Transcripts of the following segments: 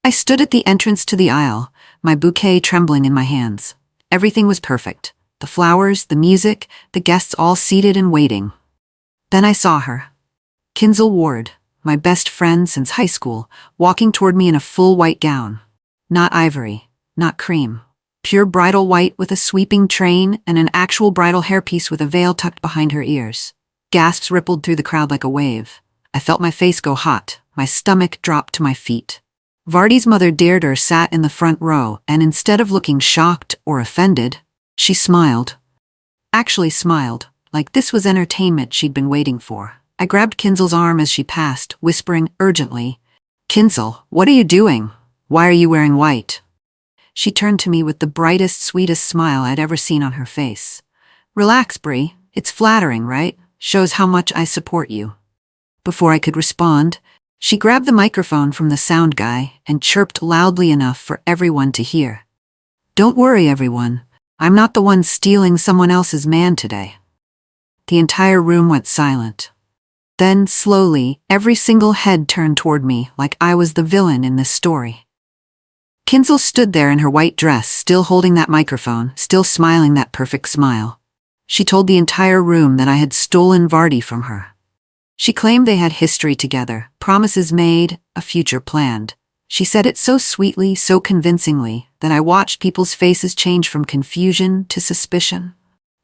I stood at the entrance to the aisle, my bouquet trembling in my hands. Everything was perfect. The flowers, the music, the guests all seated and waiting. Then I saw her. Kinzel Ward, my best friend since high school, walking toward me in a full white gown. Not ivory, not cream. Pure bridal white with a sweeping train and an actual bridal hairpiece with a veil tucked behind her ears. Gasps rippled through the crowd like a wave. I felt my face go hot. My stomach dropped to my feet. Vardy's mother Deirdre sat in the front row, and instead of looking shocked or offended, she smiled. Actually smiled, like this was entertainment she'd been waiting for. I grabbed Kinzel's arm as she passed, whispering urgently, "Kinzel, what are you doing? Why are you wearing white?" She turned to me with the brightest, sweetest smile I'd ever seen on her face. "Relax, Brie. It's flattering, right? Shows how much I support you." Before I could respond, she grabbed the microphone from the sound guy and chirped loudly enough for everyone to hear. "Don't worry, everyone. I'm not the one stealing someone else's man today." The entire room went silent. Then, slowly, every single head turned toward me like I was the villain in this story. Kinzel stood there in her white dress, still holding that microphone, still smiling that perfect smile. She told the entire room that I had stolen Vardy from her. She claimed they had history together, promises made, a future planned. She said it so sweetly, so convincingly, that I watched people's faces change from confusion to suspicion.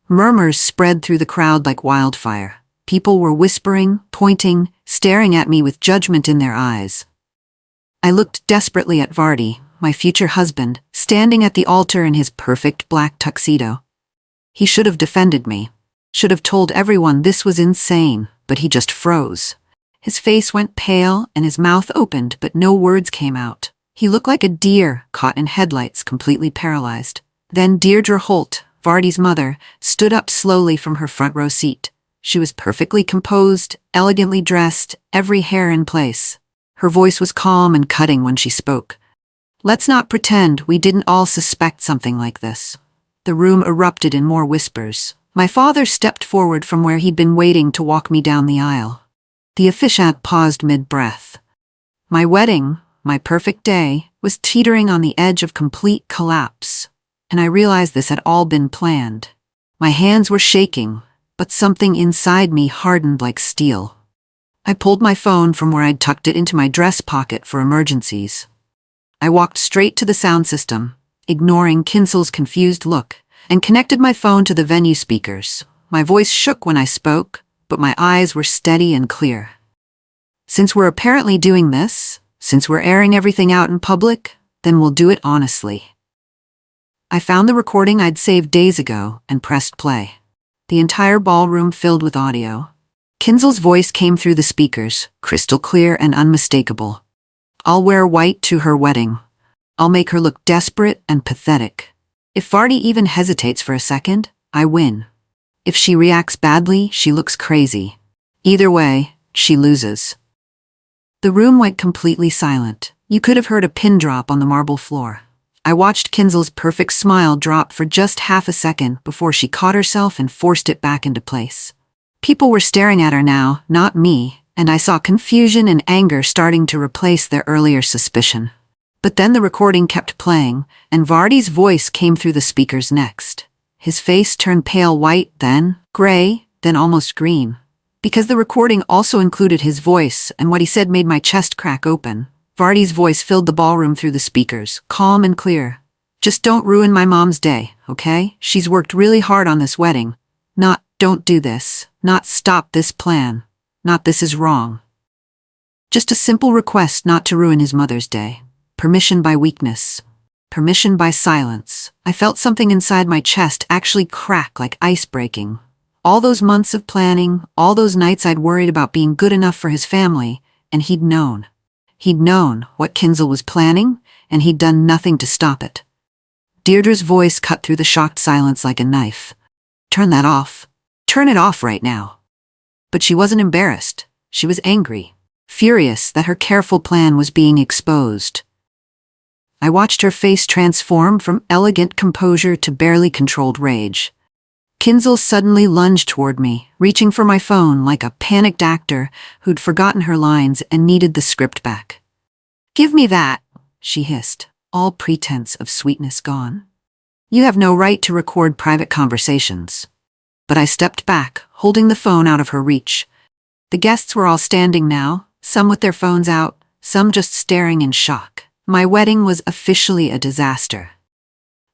Murmurs spread through the crowd like wildfire. People were whispering, pointing, staring at me with judgment in their eyes. I looked desperately at Vardy, my future husband, standing at the altar in his perfect black tuxedo. He should have defended me, should have told everyone this was insane, but he just froze. His face went pale and his mouth opened, but no words came out. He looked like a deer caught in headlights, completely paralyzed. Then Deirdre Holt, Vardy's mother, stood up slowly from her front row seat. She was perfectly composed, elegantly dressed, every hair in place. Her voice was calm and cutting when she spoke. "Let's not pretend we didn't all suspect something like this." The room erupted in more whispers. My father stepped forward from where he'd been waiting to walk me down the aisle. The officiant paused mid-breath. My wedding, my perfect day, was teetering on the edge of complete collapse, and I realized this had all been planned. My hands were shaking, but something inside me hardened like steel. I pulled my phone from where I'd tucked it into my dress pocket for emergencies. I walked straight to the sound system, ignoring Kinzel's confused look, and connected my phone to the venue speakers. My voice shook when I spoke, but my eyes were steady and clear. "Since we're apparently doing this, since we're airing everything out in public, then we'll do it honestly." I found the recording I'd saved days ago and pressed play. The entire ballroom filled with audio. Kinzel's voice came through the speakers, crystal clear and unmistakable. "I'll wear white to her wedding. I'll make her look desperate and pathetic. If Vardy even hesitates for a second, I win. If she reacts badly, she looks crazy. Either way, she loses." The room went completely silent. You could have heard a pin drop on the marble floor. I watched Kinzel's perfect smile drop for just half a second before she caught herself and forced it back into place. People were staring at her now, not me, and I saw confusion and anger starting to replace their earlier suspicion. But then the recording kept playing, and Vardy's voice came through the speakers next. His face turned pale white, then gray, then almost green. Because the recording also included his voice, and what he said made my chest crack open. Vardy's voice filled the ballroom through the speakers, calm and clear. "Just don't ruin my mom's day, okay? She's worked really hard on this wedding. Not, don't do this. Not, stop this plan. Not, this is wrong." Just a simple request not to ruin his mother's day. Permission by weakness. Permission by silence. I felt something inside my chest actually crack like ice breaking. All those months of planning, all those nights I'd worried about being good enough for his family, and he'd known. He'd known what Kinzel was planning, and he'd done nothing to stop it. Deirdre's voice cut through the shocked silence like a knife. "Turn that off. Turn it off right now." But she wasn't embarrassed. She was angry, furious that her careful plan was being exposed. I watched her face transform from elegant composure to barely controlled rage. Kinzel suddenly lunged toward me, reaching for my phone like a panicked actor who'd forgotten her lines and needed the script back. "Give me that," she hissed, all pretense of sweetness gone. You have no right to record private conversations. But I stepped back, holding the phone out of her reach. The guests were all standing now, some with their phones out, some just staring in shock. My wedding was officially a disaster.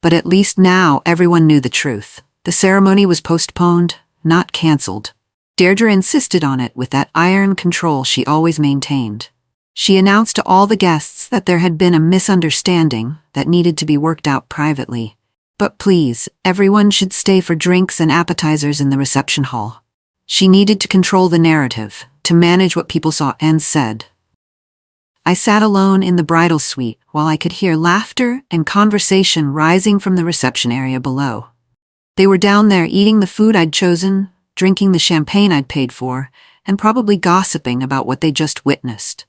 But at least now everyone knew the truth. The ceremony was postponed, not cancelled. Deirdre insisted on it with that iron control she always maintained. She announced to all the guests that there had been a misunderstanding that needed to be worked out privately. But please, everyone should stay for drinks and appetizers in the reception hall. She needed to control the narrative, to manage what people saw and said. I sat alone in the bridal suite while I could hear laughter and conversation rising from the reception area below. They were down there eating the food I'd chosen, drinking the champagne I'd paid for, and probably gossiping about what they just witnessed.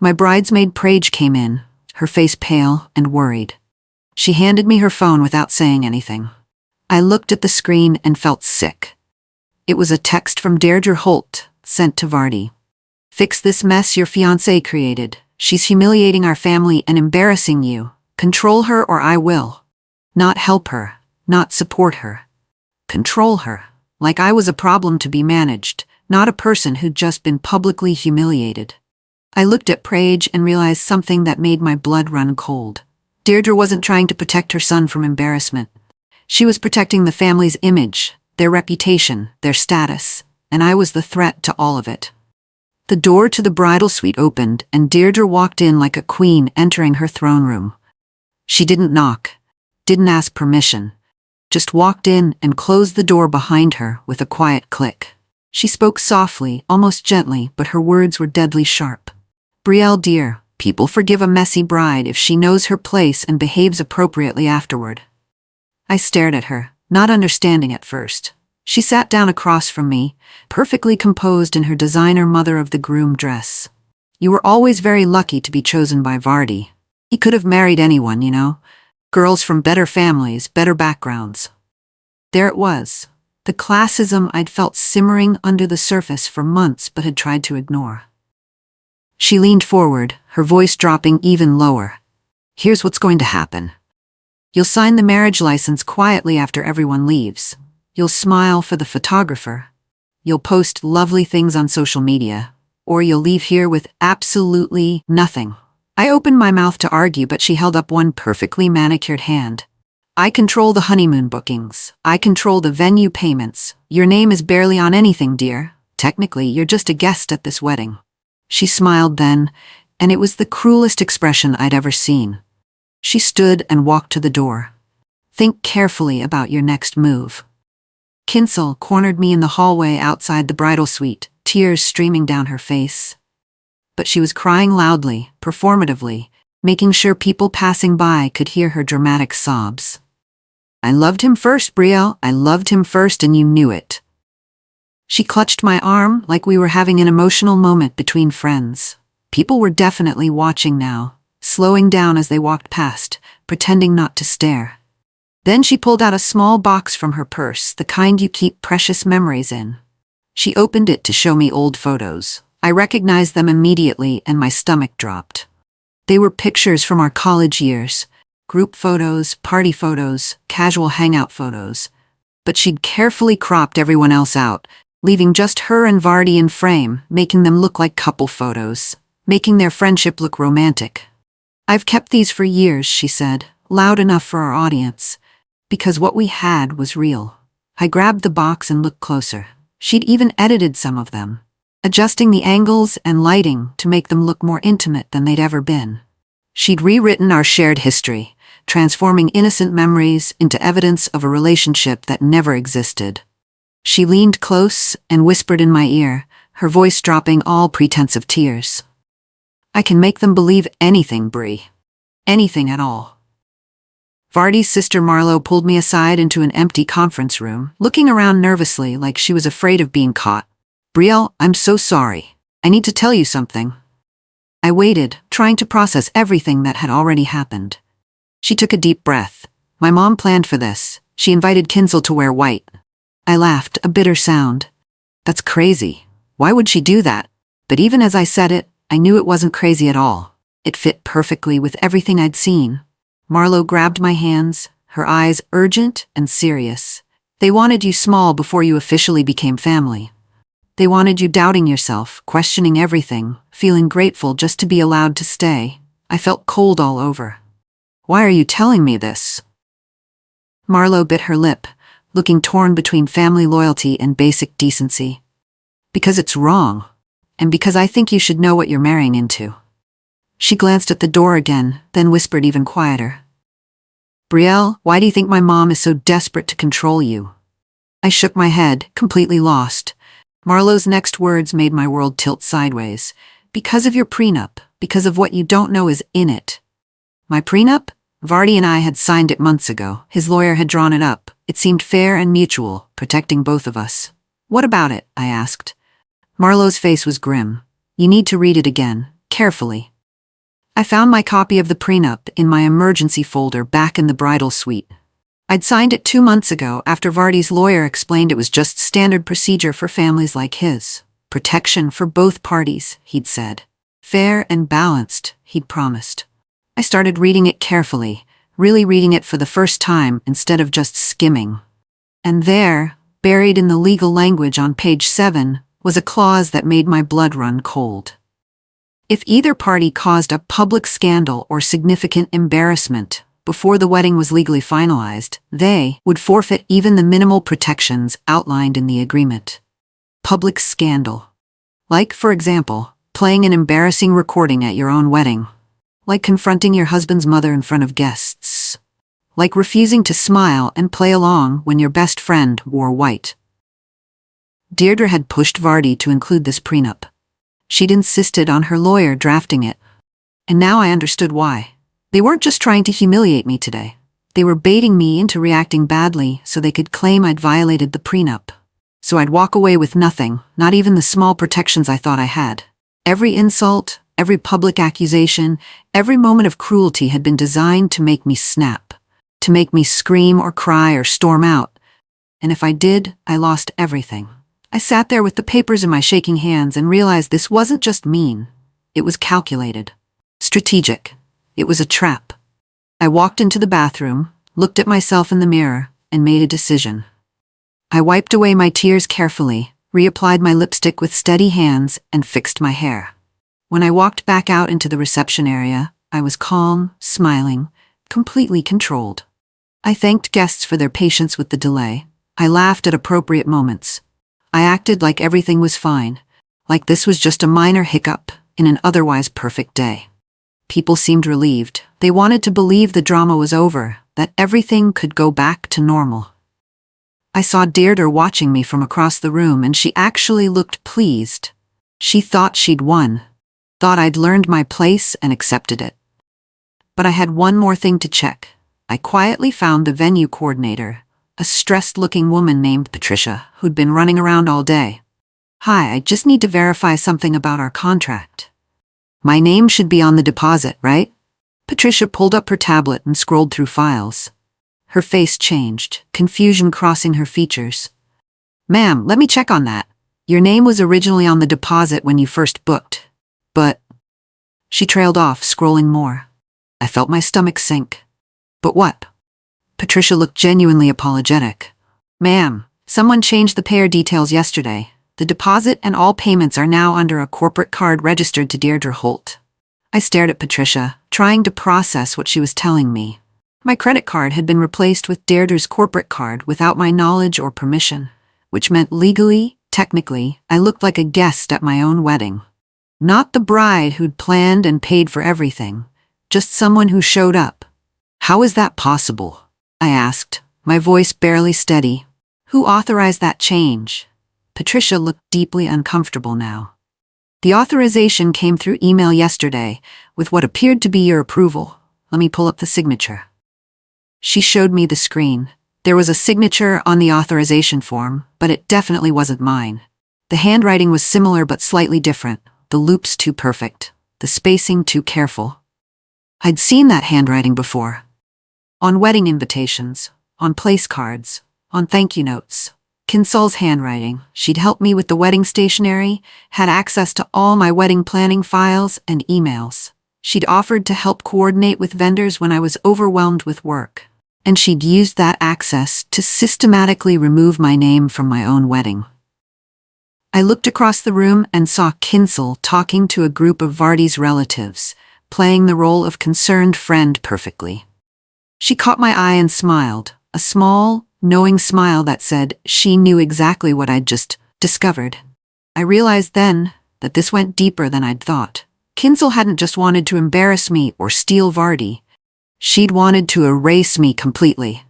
My bridesmaid Prague came in, her face pale and worried. She handed me her phone without saying anything. I looked at the screen and felt sick. It was a text from Deirdre Holt, sent to Vardy. Fix this mess your fiancé created. She's humiliating our family and embarrassing you. Control her or I will. Not help her, not support her. Control her, like I was a problem to be managed, not a person who'd just been publicly humiliated. I looked at Prague and realized something that made my blood run cold. Deirdre wasn't trying to protect her son from embarrassment. She was protecting the family's image, their reputation, their status, and I was the threat to all of it. The door to the bridal suite opened, and Deirdre walked in like a queen entering her throne room. She didn't knock, didn't ask permission, just walked in and closed the door behind her with a quiet click. She spoke softly, almost gently, but her words were deadly sharp. Brielle dear, people forgive a messy bride if she knows her place and behaves appropriately afterward. I stared at her, not understanding at first. She sat down across from me, perfectly composed in her designer mother-of-the-groom dress. You were always very lucky to be chosen by Vardy. He could have married anyone, you know. Girls from better families, better backgrounds. There it was, the classism I'd felt simmering under the surface for months but had tried to ignore. She leaned forward, her voice dropping even lower. Here's what's going to happen. You'll sign the marriage license quietly after everyone leaves. You'll smile for the photographer. You'll post lovely things on social media. Or you'll leave here with absolutely nothing. I opened my mouth to argue, but she held up one perfectly manicured hand. I control the honeymoon bookings. I control the venue payments. Your name is barely on anything, dear. Technically, you're just a guest at this wedding. She smiled then, and it was the cruelest expression I'd ever seen. She stood and walked to the door. Think carefully about your next move. Kinsel cornered me in the hallway outside the bridal suite, tears streaming down her face. But she was crying loudly, performatively, making sure people passing by could hear her dramatic sobs. I loved him first, Brielle. I loved him first, and you knew it. She clutched my arm like we were having an emotional moment between friends. People were definitely watching now, slowing down as they walked past, pretending not to stare. Then she pulled out a small box from her purse, the kind you keep precious memories in. She opened it to show me old photos. I recognized them immediately and my stomach dropped. They were pictures from our college years, group photos, party photos, casual hangout photos. But she'd carefully cropped everyone else out, leaving just her and Vardy in frame, making them look like couple photos, making their friendship look romantic. I've kept these for years, she said, loud enough for our audience, because what we had was real. I grabbed the box and looked closer. She'd even edited some of them, adjusting the angles and lighting to make them look more intimate than they'd ever been. She'd rewritten our shared history, transforming innocent memories into evidence of a relationship that never existed. She leaned close and whispered in my ear, her voice dropping all pretense of tears. I can make them believe anything, Brie. Anything at all. Vardy's sister Marlo pulled me aside into an empty conference room, looking around nervously like she was afraid of being caught. Brielle, I'm so sorry. I need to tell you something. I waited, trying to process everything that had already happened. She took a deep breath. My mom planned for this. She invited Kinsel to wear white. I laughed, a bitter sound. That's crazy. Why would she do that? But even as I said it, I knew it wasn't crazy at all. It fit perfectly with everything I'd seen. Marlo grabbed my hands, her eyes urgent and serious. They wanted you small before you officially became family. They wanted you doubting yourself, questioning everything, feeling grateful just to be allowed to stay. I felt cold all over. Why are you telling me this? Marlo bit her lip, looking torn between family loyalty and basic decency. Because it's wrong, and because I think you should know what you're marrying into. She glanced at the door again, then whispered even quieter. Brielle, why do you think my mom is so desperate to control you? I shook my head, completely lost. Marlo's next words made my world tilt sideways. Because of your prenup, because of what you don't know is in it. My prenup? Vardy and I had signed it months ago. His lawyer had drawn it up. It seemed fair and mutual, protecting both of us. What about it? I asked. Marlo's face was grim. You need to read it again, carefully. I found my copy of the prenup in my emergency folder back in the bridal suite. I'd signed it 2 months ago after Vardy's lawyer explained it was just standard procedure for families like his. Protection for both parties, he'd said. Fair and balanced, he'd promised. I started reading it carefully, really reading it for the first time instead of just skimming. And there, buried in the legal language on page 7, was a clause that made my blood run cold. If either party caused a public scandal or significant embarrassment before the wedding was legally finalized, they would forfeit even the minimal protections outlined in the agreement. Public scandal. Like, for example, playing an embarrassing recording at your own wedding. Like confronting your husband's mother in front of guests. Like refusing to smile and play along when your best friend wore white. Deirdre had pushed Vardy to include this prenup. She'd insisted on her lawyer drafting it. And now I understood why. They weren't just trying to humiliate me today. They were baiting me into reacting badly so they could claim I'd violated the prenup. So I'd walk away with nothing, not even the small protections I thought I had. Every insult, every public accusation, every moment of cruelty had been designed to make me snap, to make me scream or cry or storm out. And if I did, I lost everything. I sat there with the papers in my shaking hands and realized this wasn't just mean. It was calculated. Strategic. It was a trap. I walked into the bathroom, looked at myself in the mirror, and made a decision. I wiped away my tears carefully, reapplied my lipstick with steady hands, and fixed my hair. When I walked back out into the reception area, I was calm, smiling, completely controlled. I thanked guests for their patience with the delay. I laughed at appropriate moments. I acted like everything was fine, like this was just a minor hiccup in an otherwise perfect day. People seemed relieved. They wanted to believe the drama was over, that everything could go back to normal. I saw Deirdre watching me from across the room, and she actually looked pleased. She thought she'd won, thought I'd learned my place and accepted it. But I had one more thing to check. I quietly found the venue coordinator, a stressed-looking woman named Patricia, who'd been running around all day. Hi, I just need to verify something about our contract. My name should be on the deposit, right? Patricia pulled up her tablet and scrolled through files. Her face changed, confusion crossing her features. Ma'am, let me check on that. Your name was originally on the deposit when you first booked. But... She trailed off, scrolling more. I felt my stomach sink. But what? Patricia looked genuinely apologetic. Ma'am, someone changed the payer details yesterday. The deposit and all payments are now under a corporate card registered to Deirdre Holt. I stared at Patricia, trying to process what she was telling me. My credit card had been replaced with Deirdre's corporate card without my knowledge or permission, which meant legally, technically, I looked like a guest at my own wedding. Not the bride who'd planned and paid for everything, just someone who showed up. How is that possible? I asked, my voice barely steady. Who authorized that change? Patricia looked deeply uncomfortable now. The authorization came through email yesterday, with what appeared to be your approval. Let me pull up the signature. She showed me the screen. There was a signature on the authorization form, but it definitely wasn't mine. The handwriting was similar but slightly different, the loops too perfect, the spacing too careful. I'd seen that handwriting before. On wedding invitations, on place cards, on thank you notes. Kinsol's handwriting. She'd helped me with the wedding stationery, had access to all my wedding planning files and emails. She'd offered to help coordinate with vendors when I was overwhelmed with work. And she'd used that access to systematically remove my name from my own wedding. I looked across the room and saw Kinsel talking to a group of Vardy's relatives, playing the role of concerned friend perfectly. She caught my eye and smiled, a small, knowing smile that said she knew exactly what I'd just discovered. I realized then that this went deeper than I'd thought. Kinsel hadn't just wanted to embarrass me or steal Vardy. She'd wanted to erase me completely.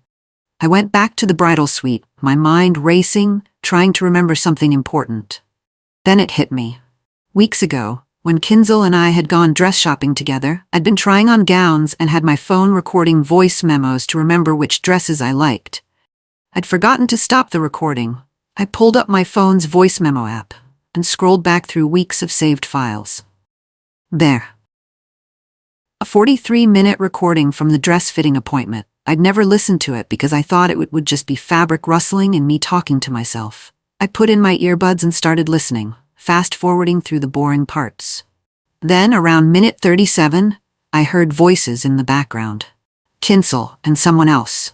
I went back to the bridal suite, my mind racing, trying to remember something important. Then it hit me. Weeks ago, when Kinsel and I had gone dress shopping together, I'd been trying on gowns and had my phone recording voice memos to remember which dresses I liked. I'd forgotten to stop the recording. I pulled up my phone's voice memo app and scrolled back through weeks of saved files. There. A 43-minute recording from the dress-fitting appointment. I'd never listened to it because I thought it would just be fabric rustling and me talking to myself. I put in my earbuds and started listening, fast-forwarding through the boring parts. Then, around minute 37, I heard voices in the background. Kinsel and someone else.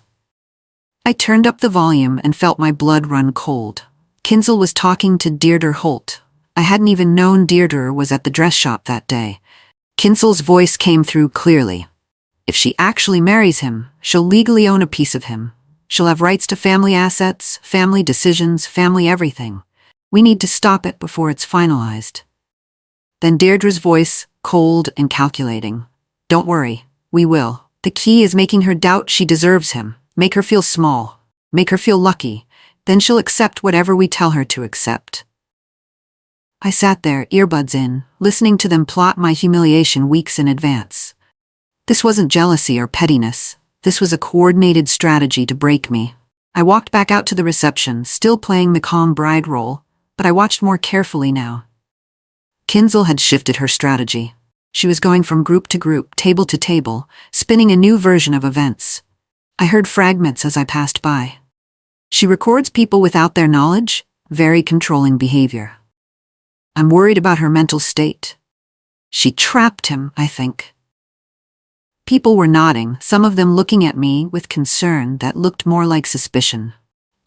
I turned up the volume and felt my blood run cold. Kinsel was talking to Deirdre Holt. I hadn't even known Deirdre was at the dress shop that day. Kinsel's voice came through clearly. If she actually marries him, she'll legally own a piece of him. She'll have rights to family assets, family decisions, family everything. We need to stop it before it's finalized. Then Deirdre's voice, cold and calculating. Don't worry, we will. The key is making her doubt she deserves him. Make her feel small. Make her feel lucky. Then she'll accept whatever we tell her to accept. I sat there, earbuds in, listening to them plot my humiliation weeks in advance. This wasn't jealousy or pettiness. This was a coordinated strategy to break me. I walked back out to the reception, still playing the calm bride role, but I watched more carefully now. Kinsel had shifted her strategy. She was going from group to group, table to table, spinning a new version of events. I heard fragments as I passed by. She records people without their knowledge, very controlling behavior. I'm worried about her mental state. She trapped him, I think. People were nodding, some of them looking at me with concern that looked more like suspicion.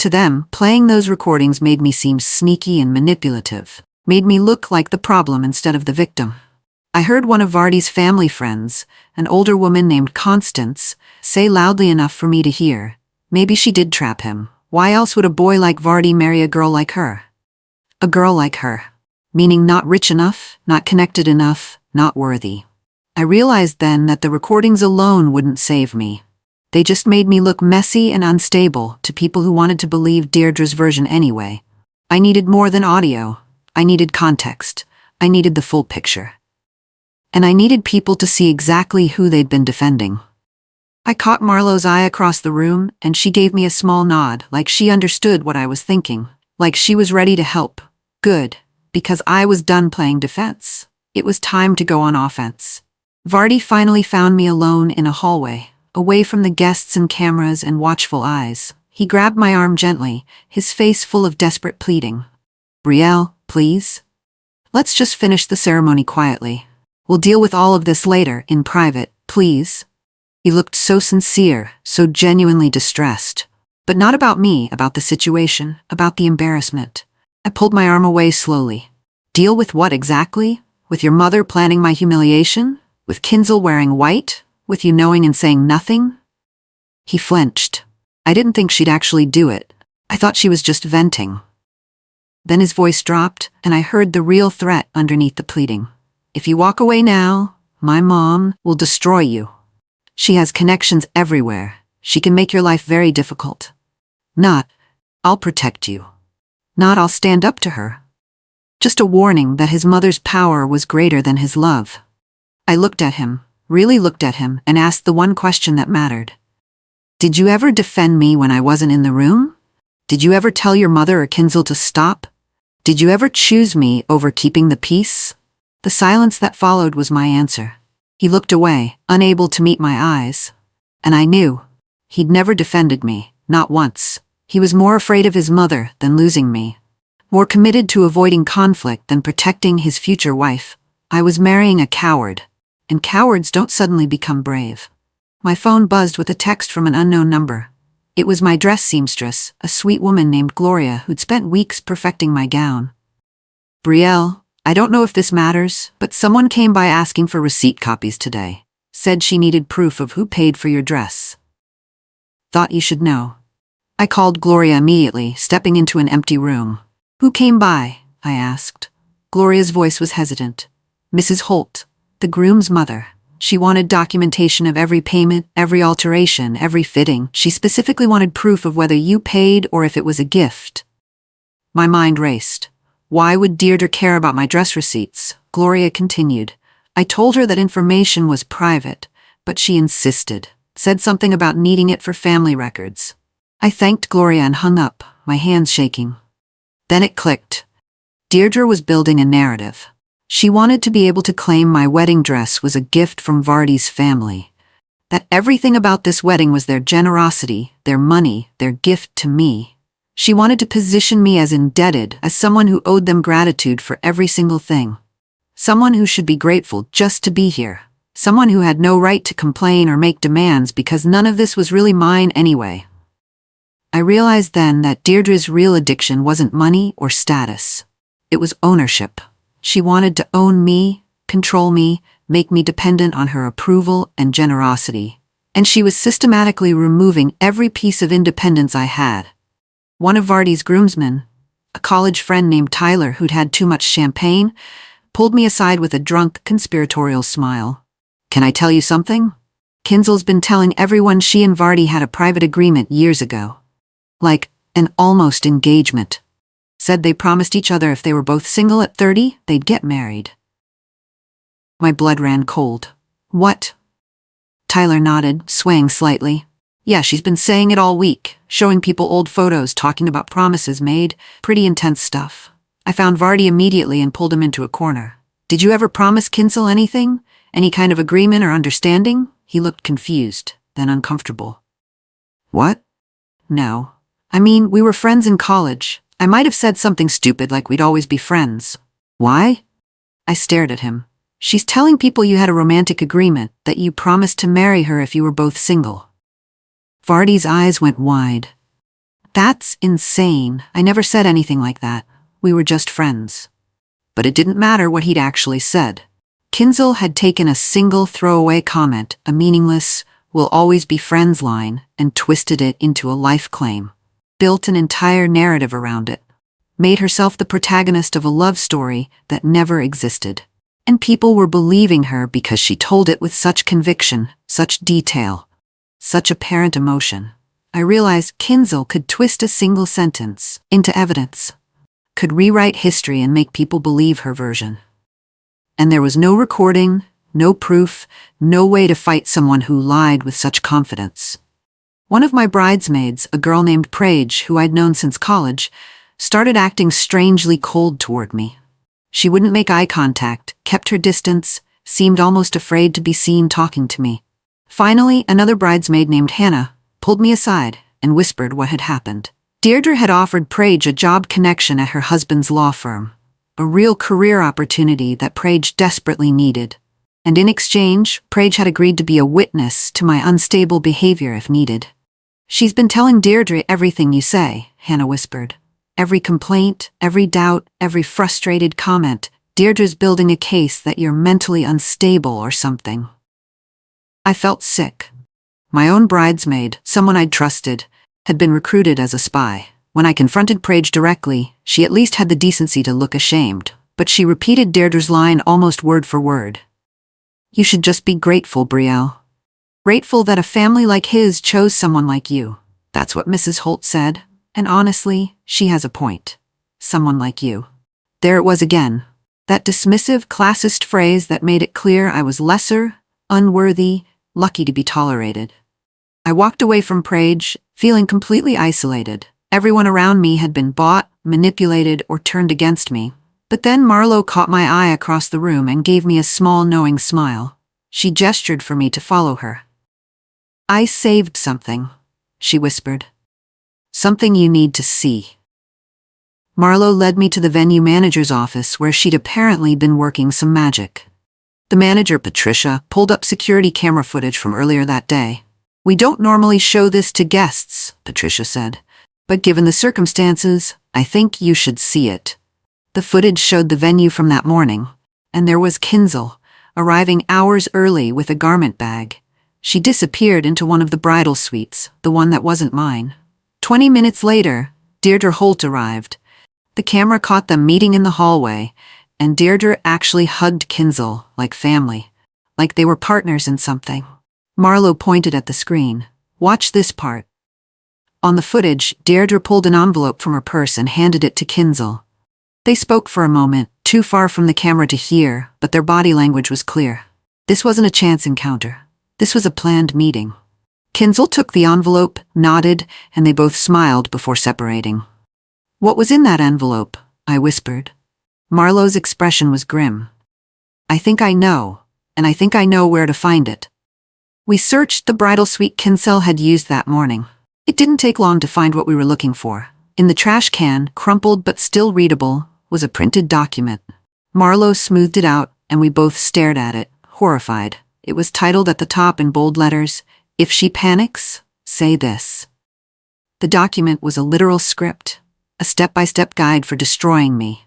To them, playing those recordings made me seem sneaky and manipulative, made me look like the problem instead of the victim. I heard one of Vardy's family friends, an older woman named Constance, say loudly enough for me to hear, maybe she did trap him. Why else would a boy like Vardy marry a girl like her? A girl like her. Meaning not rich enough, not connected enough, not worthy. I realized then that the recordings alone wouldn't save me. They just made me look messy and unstable to people who wanted to believe Deirdre's version anyway. I needed more than audio. I needed context. I needed the full picture. And I needed people to see exactly who they'd been defending. I caught Marlowe's eye across the room, and she gave me a small nod, like she understood what I was thinking, like she was ready to help. Good. Because I was done playing defense. It was time to go on offense. Vardy finally found me alone in a hallway, away from the guests and cameras and watchful eyes. He grabbed my arm gently, his face full of desperate pleading. Brielle, please? Let's just finish the ceremony quietly. We'll deal with all of this later, in private, please. He looked so sincere, so genuinely distressed. But not about me, about the situation, about the embarrassment. I pulled my arm away slowly. Deal with what exactly? With your mother planning my humiliation? With Kinsel wearing white? With you knowing and saying nothing? He flinched. I didn't think she'd actually do it. I thought she was just venting. Then his voice dropped, and I heard the real threat underneath the pleading. If you walk away now, my mom will destroy you. She has connections everywhere. She can make your life very difficult. Not, I'll protect you. Not I'll stand up to her. Just a warning that his mother's power was greater than his love. I looked at him, really looked at him, and asked the one question that mattered. Did you ever defend me when I wasn't in the room? Did you ever tell your mother or Kinsel to stop? Did you ever choose me over keeping the peace? The silence that followed was my answer. He looked away, unable to meet my eyes. And I knew. He'd never defended me, not once. He was more afraid of his mother than losing me. More committed to avoiding conflict than protecting his future wife. I was marrying a coward. and cowards don't suddenly become brave. My phone buzzed with a text from an unknown number. It was my dress seamstress, a sweet woman named Gloria who'd spent weeks perfecting my gown. "Brielle, I don't know if this matters, but someone came by asking for receipt copies today. Said she needed proof of who paid for your dress. Thought you should know." I called Gloria immediately, stepping into an empty room. "Who came by?" I asked. Gloria's voice was hesitant. "Mrs. Holt, the groom's mother. She wanted documentation of every payment, every alteration, every fitting. She specifically wanted proof of whether you paid or if it was a gift." My mind raced. Why would Deirdre care about my dress receipts? Gloria continued. "I told her that information was private, but she insisted. Said something about needing it for family records." I thanked Gloria and hung up, my hands shaking. Then it clicked. Deirdre was building a narrative. She wanted to be able to claim my wedding dress was a gift from Vardy's family. That everything about this wedding was their generosity, their money, their gift to me. She wanted to position me as indebted, as someone who owed them gratitude for every single thing. Someone who should be grateful just to be here. Someone who had no right to complain or make demands because none of this was really mine anyway. I realized then that Deirdre's real addiction wasn't money or status. It was ownership. She wanted to own me, control me, make me dependent on her approval and generosity. And she was systematically removing every piece of independence I had. One of Vardy's groomsmen, a college friend named Tyler who'd had too much champagne, pulled me aside with a drunk, conspiratorial smile. "Can I tell you something? Kinzel's been telling everyone she and Vardy had a private agreement years ago. Like, an almost engagement. Said they promised each other if they were both single at 30, they'd get married." My blood ran cold. "What?" Tyler nodded, swaying slightly. "Yeah, she's been saying it all week, showing people old photos, talking about promises made, pretty intense stuff. I found Vardy immediately and pulled him into a corner. "Did you ever promise Kinzel anything? Any kind of agreement or understanding?" He looked confused, then uncomfortable. "What?" "No. I mean, we were friends in college. I might have said something stupid like we'd always be friends." "Why?" I stared at him. "She's telling people you had a romantic agreement, that you promised to marry her if you were both single." Vardy's eyes went wide. "That's insane. I never said anything like that. We were just friends." But it didn't matter what he'd actually said. Kinzel had taken a single throwaway comment, a meaningless, "we'll always be friends" line, and twisted it into a life claim. Built an entire narrative around it. Made herself the protagonist of a love story that never existed. And people were believing her because she told it with such conviction, such detail, such apparent emotion. I realized Kinzel could twist a single sentence into evidence. Could rewrite history and make people believe her version. And there was no recording, no proof, no way to fight someone who lied with such confidence. One of my bridesmaids, a girl named Prage, who I'd known since college, started acting strangely cold toward me. She wouldn't make eye contact, kept her distance, seemed almost afraid to be seen talking to me. Finally, another bridesmaid named Hannah pulled me aside and whispered what had happened. Deirdre had offered Prage a job connection at her husband's law firm, a real career opportunity that Prage desperately needed. And in exchange, Prage had agreed to be a witness to my unstable behavior if needed. "She's been telling Deirdre everything you say," Hannah whispered. "Every complaint, every doubt, every frustrated comment. Deirdre's building a case that you're mentally unstable or something." I felt sick. My own bridesmaid, someone I'd trusted, had been recruited as a spy. When I confronted Prage directly, she at least had the decency to look ashamed, but she repeated Deirdre's line almost word for word. "You should just be grateful, Brielle. Grateful that a family like his chose someone like you." That's what Mrs. Holt said, and honestly, she has a point. Someone like you. There it was again. That dismissive, classist phrase that made it clear I was lesser, unworthy, lucky to be tolerated. I walked away from Prage, feeling completely isolated. Everyone around me had been bought, manipulated, or turned against me. But then Marlo caught my eye across the room and gave me a small, knowing smile. She gestured for me to follow her. "I saved something," she whispered. "Something you need to see." Marlo led me to the venue manager's office where she'd apparently been working some magic. The manager, Patricia, pulled up security camera footage from earlier that day. "We don't normally show this to guests," Patricia said. "But given the circumstances, I think you should see it." The footage showed the venue from that morning, and there was Kinzel, arriving hours early with a garment bag. She disappeared into one of the bridal suites, the one that wasn't mine. 20 minutes later, Deirdre Holt arrived. The camera caught them meeting in the hallway, and Deirdre actually hugged Kinzel like family, like they were partners in something. Marlowe pointed at the screen. "Watch this part." On the footage, Deirdre pulled an envelope from her purse and handed it to Kinzel. They spoke for a moment, too far from the camera to hear, but their body language was clear. This wasn't a chance encounter. This was a planned meeting. Kinzel took the envelope, nodded, and they both smiled before separating. "What was in that envelope?" I whispered. Marlowe's expression was grim. "I think I know, and I think I know where to find it." We searched the bridal suite Kinzel had used that morning. It didn't take long to find what we were looking for. In the trash can, crumpled but still readable, was a printed document. Marlowe smoothed it out, and we both stared at it, horrified. It was titled at the top in bold letters, "If she panics, say this." The document was a literal script, a step-by-step guide for destroying me.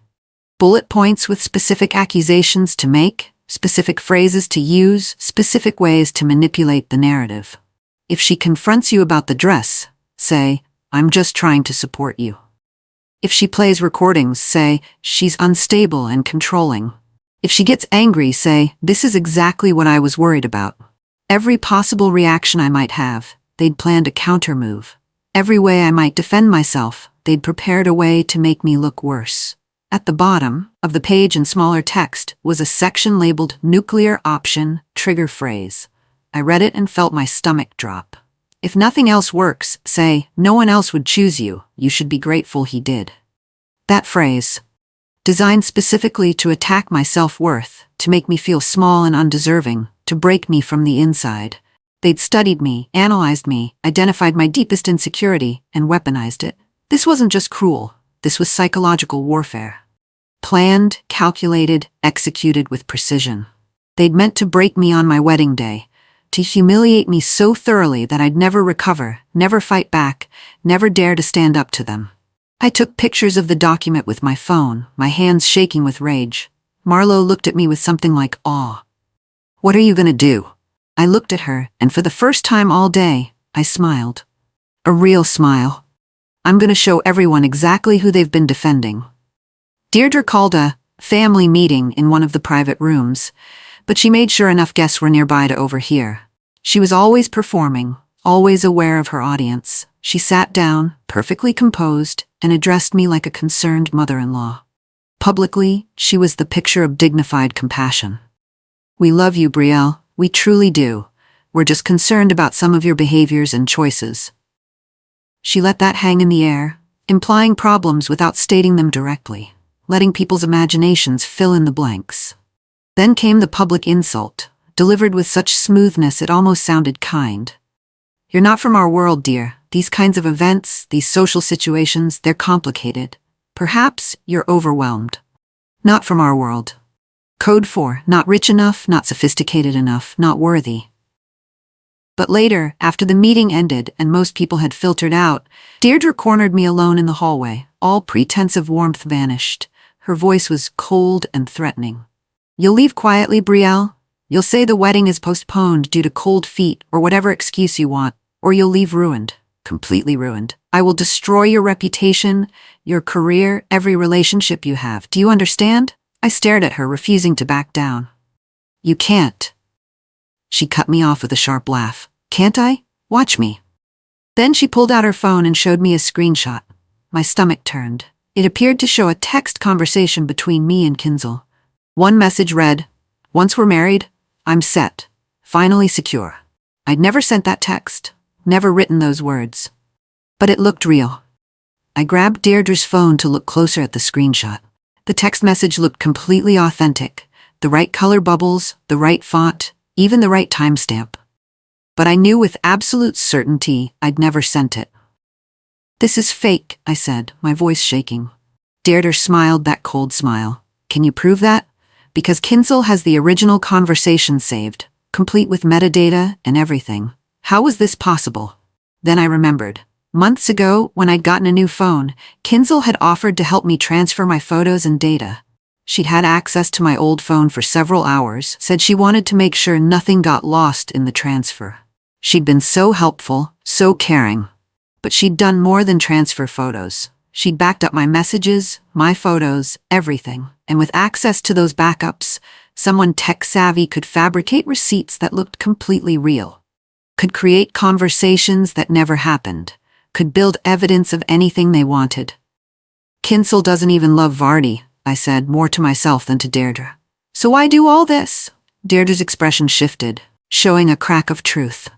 Bullet points with specific accusations to make, specific phrases to use, specific ways to manipulate the narrative. If she confronts you about the dress, say, "I'm just trying to support you." If she plays recordings, say, "She's unstable and controlling." If she gets angry, say, "This is exactly what I was worried about." Every possible reaction I might have, they'd planned a counter-move. Every way I might defend myself, they'd prepared a way to make me look worse. At the bottom of the page in smaller text was a section labeled "Nuclear Option Trigger Phrase." I read it and felt my stomach drop. If nothing else works, say, "No one else would choose you. You should be grateful he did." That phrase, designed specifically to attack my self-worth, to make me feel small and undeserving, to break me from the inside. They'd studied me, analyzed me, identified my deepest insecurity, and weaponized it. This wasn't just cruel. This was psychological warfare. Planned, calculated, executed with precision. They'd meant to break me on my wedding day, to humiliate me so thoroughly that I'd never recover, never fight back, never dare to stand up to them. I took pictures of the document with my phone, my hands shaking with rage. Marlowe looked at me with something like awe. "What are you gonna do?" I looked at her, and for the first time all day, I smiled. A real smile. "I'm gonna show everyone exactly who they've been defending." Deirdre called a family meeting in one of the private rooms, but she made sure enough guests were nearby to overhear. She was always performing, always aware of her audience. She sat down, perfectly composed, and addressed me like a concerned mother-in-law. Publicly, she was the picture of dignified compassion. "We love you, Brielle. We truly do. We're just concerned about some of your behaviors and choices." She let that hang in the air, implying problems without stating them directly, letting people's imaginations fill in the blanks. Then came the public insult, delivered with such smoothness it almost sounded kind. "You're not from our world, dear. These kinds of events, these social situations, they're complicated. Perhaps you're overwhelmed. Not from our world. Code 4, not rich enough, not sophisticated enough, not worthy." But later, after the meeting ended and most people had filtered out, Deirdre cornered me alone in the hallway. All pretense of warmth vanished. Her voice was cold and threatening. "You'll leave quietly, Brielle? You'll say the wedding is postponed due to cold feet or whatever excuse you want, or you'll leave ruined, completely ruined. I will destroy your reputation, your career, every relationship you have. Do you understand?" I stared at her, refusing to back down. "You can't." She cut me off with a sharp laugh. "Can't I? Watch me." Then she pulled out her phone and showed me a screenshot. My stomach turned. It appeared to show a text conversation between me and Kinzel. One message read, "Once we're married, I'm set. Finally secure." I'd never sent that text, never written those words. But it looked real. I grabbed Deirdre's phone to look closer at the screenshot. The text message looked completely authentic. The right color bubbles, the right font, even the right timestamp. But I knew with absolute certainty I'd never sent it. "This is fake," I said, my voice shaking. Deirdre smiled that cold smile. "Can you prove that?" because Kinzel has the original conversation saved, complete with metadata and everything. How was this possible? Then I remembered. Months ago, when I'd gotten a new phone, Kinzel had offered to help me transfer my photos and data. She'd had access to my old phone for several hours, said she wanted to make sure nothing got lost in the transfer. She'd been so helpful, so caring. But she'd done more than transfer photos. She'd backed up my messages, my photos, everything. And with access to those backups, someone tech-savvy could fabricate receipts that looked completely real. Could create conversations that never happened. Could build evidence of anything they wanted. Kinzel doesn't even love Vardy, I said, more to myself than to Deirdre. So why do all this? Deirdre's expression shifted, showing a crack of truth.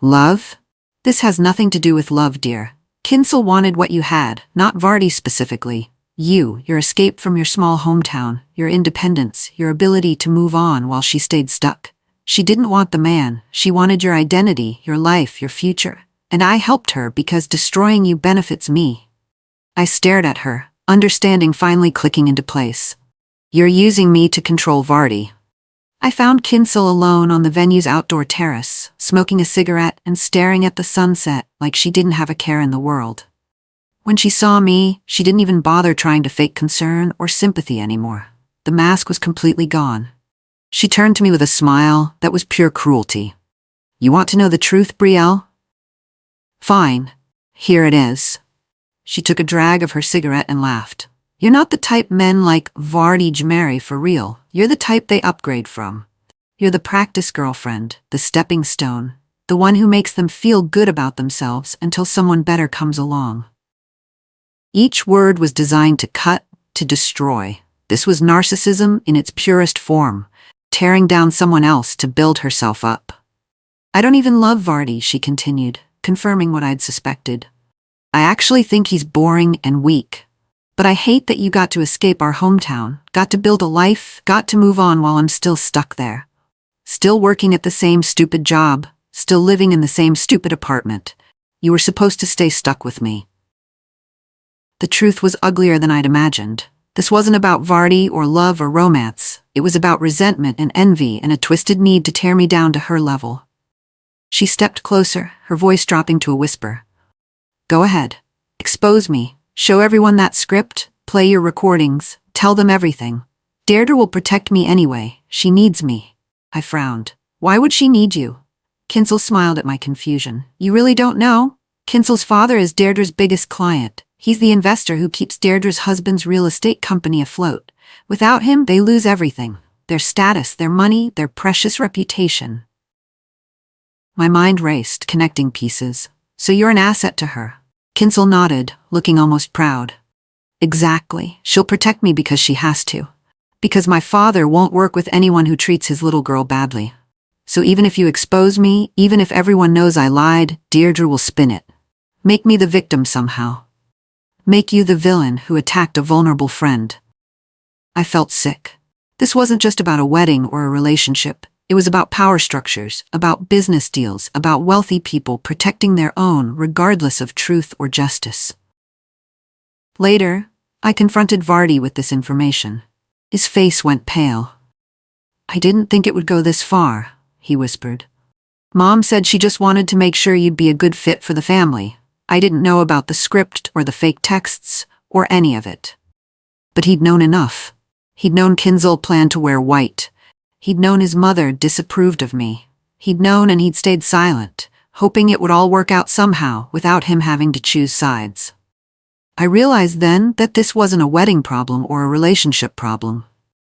Love? This has nothing to do with love, dear. Kinzel wanted what you had, not Vardy specifically. You, your escape from your small hometown, your independence, your ability to move on while she stayed stuck. She didn't want the man. She wanted your identity, your life, your future. And I helped her because destroying you benefits me. I stared at her, understanding finally clicking into place. You're using me to control Vardy. I found Kinzel alone on the venue's outdoor terrace, smoking a cigarette and staring at the sunset like she didn't have a care in the world. When she saw me, she didn't even bother trying to fake concern or sympathy anymore. The mask was completely gone. She turned to me with a smile that was pure cruelty. You want to know the truth, Brielle? Fine. Here it is. She took a drag of her cigarette and laughed. You're not the type men like Vardy marry for real. You're the type they upgrade from. You're the practice girlfriend, the stepping stone, the one who makes them feel good about themselves until someone better comes along. Each word was designed to cut, to destroy. This was narcissism in its purest form, tearing down someone else to build herself up. I don't even love Vardy, she continued, confirming what I'd suspected. I actually think he's boring and weak. But I hate that you got to escape our hometown, got to build a life, got to move on while I'm still stuck there. Still working at the same stupid job, still living in the same stupid apartment. You were supposed to stay stuck with me. The truth was uglier than I'd imagined. This wasn't about Vardy or love or romance. It was about resentment and envy and a twisted need to tear me down to her level. She stepped closer, her voice dropping to a whisper. Go ahead. Expose me. Show everyone that script, play your recordings, tell them everything. Deirdre will protect me anyway. She needs me. I frowned. Why would she need you? Kinzel smiled at my confusion. You really don't know? Kinzel's father is Deirdre's biggest client. He's the investor who keeps Deirdre's husband's real estate company afloat. Without him, they lose everything. Their status, their money, their precious reputation. My mind raced, connecting pieces. So you're an asset to her. Kinzel nodded, looking almost proud. Exactly. She'll protect me because she has to. Because my father won't work with anyone who treats his little girl badly. So even if you expose me, even if everyone knows I lied, Deirdre will spin it. Make me the victim somehow. Make you the villain who attacked a vulnerable friend. I felt sick. This wasn't just about a wedding or a relationship. It was about power structures, about business deals, about wealthy people protecting their own regardless of truth or justice. Later, I confronted Vardy with this information. His face went pale. I didn't think it would go this far, he whispered. Mom said she just wanted to make sure you'd be a good fit for the family. I didn't know about the script or the fake texts or any of it. But he'd known enough. He'd known Kinzel planned to wear white. He'd known his mother disapproved of me. He'd known and he'd stayed silent, hoping it would all work out somehow without him having to choose sides. I realized then that this wasn't a wedding problem or a relationship problem.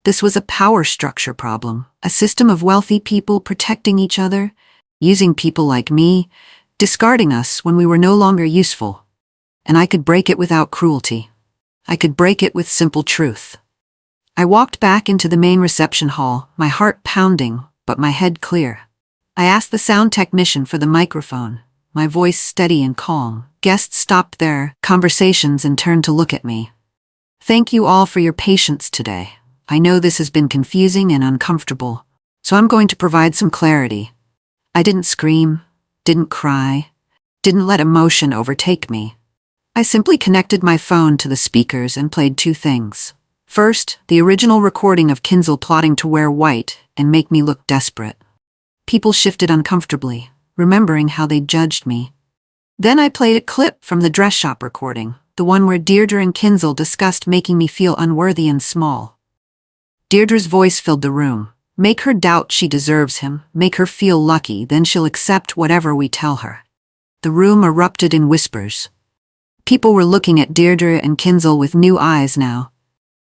This was a power structure problem, a system of wealthy people protecting each other, using people like me, discarding us when we were no longer useful. And I could break it without cruelty. I could break it with simple truth. I walked back into the main reception hall, my heart pounding, but my head clear. I asked the sound technician for the microphone, my voice steady and calm. Guests stopped their conversations and turned to look at me. Thank you all for your patience today. I know this has been confusing and uncomfortable, so I'm going to provide some clarity. I didn't scream, didn't cry, didn't let emotion overtake me. I simply connected my phone to the speakers and played two things. First, the original recording of Kinzel plotting to wear white and make me look desperate. People shifted uncomfortably, remembering how they judged me. Then I played a clip from the dress shop recording, the one where Deirdre and Kinzel discussed making me feel unworthy and small. Deirdre's voice filled the room. Make her doubt she deserves him, make her feel lucky, then she'll accept whatever we tell her. The room erupted in whispers. People were looking at Deirdre and Kinzel with new eyes now,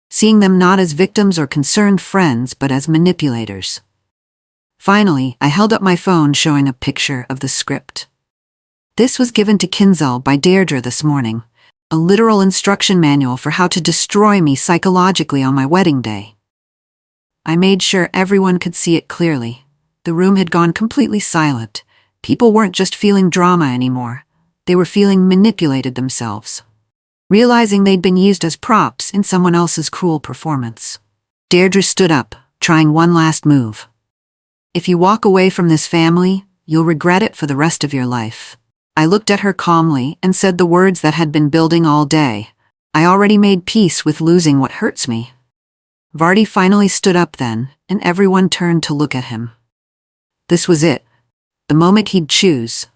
seeing them not as victims or concerned friends but as manipulators. Finally, I held up my phone showing a picture of the script. This was given to Kinzel by Deirdre this morning, a literal instruction manual for how to destroy me psychologically on my wedding day. I made sure everyone could see it clearly. The room had gone completely silent. People weren't just feeling drama anymore. They were feeling manipulated themselves, realizing they'd been used as props in someone else's cruel performance. Deirdre stood up, trying one last move. If you walk away from this family, you'll regret it for the rest of your life. I looked at her calmly and said the words that had been building all day. I already made peace with losing what hurts me. Vardy finally stood up then, and everyone turned to look at him. This was it. The moment he'd choose.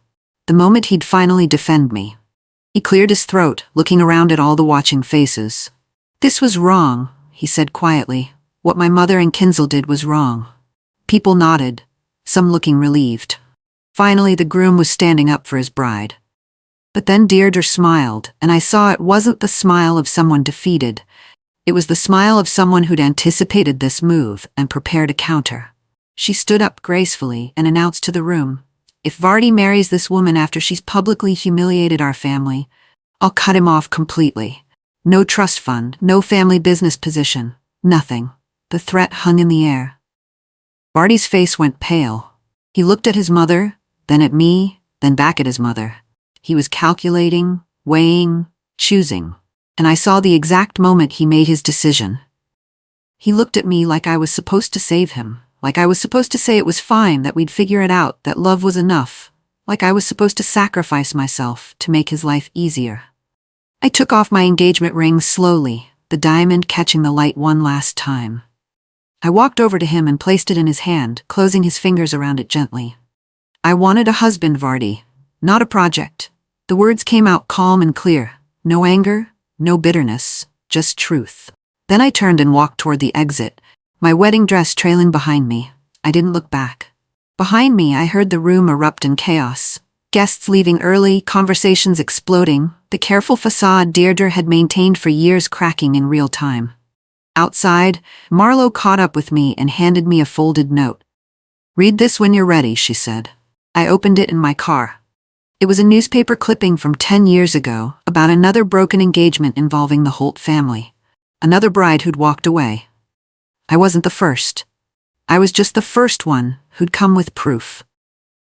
The moment he'd finally defend me. He cleared his throat, looking around at all the watching faces. This was wrong, he said quietly. What my mother and Kinzel did was wrong. People nodded, some looking relieved. Finally, the groom was standing up for his bride. But then Deirdre smiled, and I saw it wasn't the smile of someone defeated. It was the smile of someone who'd anticipated this move and prepared a counter. She stood up gracefully and announced to the room, if Vardy marries this woman after she's publicly humiliated our family, I'll cut him off completely. No trust fund, no family business position, nothing. The threat hung in the air. Vardy's face went pale. He looked at his mother, then at me, then back at his mother. He was calculating, weighing, choosing. And I saw the exact moment he made his decision. He looked at me like I was supposed to save him, like I was supposed to say it was fine, that we'd figure it out, that love was enough, like I was supposed to sacrifice myself to make his life easier. I took off my engagement ring slowly, the diamond catching the light one last time. I walked over to him and placed it in his hand, closing his fingers around it gently. I wanted a husband, Vardy, not a project. The words came out calm and clear. No anger, no bitterness, just truth. Then I turned and walked toward the exit, my wedding dress trailing behind me. I didn't look back. Behind me, I heard the room erupt in chaos. Guests leaving early, conversations exploding, the careful facade Deirdre had maintained for years cracking in real time. Outside, Marlo caught up with me and handed me a folded note. Read this when you're ready, she said. I opened it in my car. It was a newspaper clipping from 10 years ago about another broken engagement involving the Holt family. Another bride who'd walked away. I wasn't the first. I was just the first one who'd come with proof.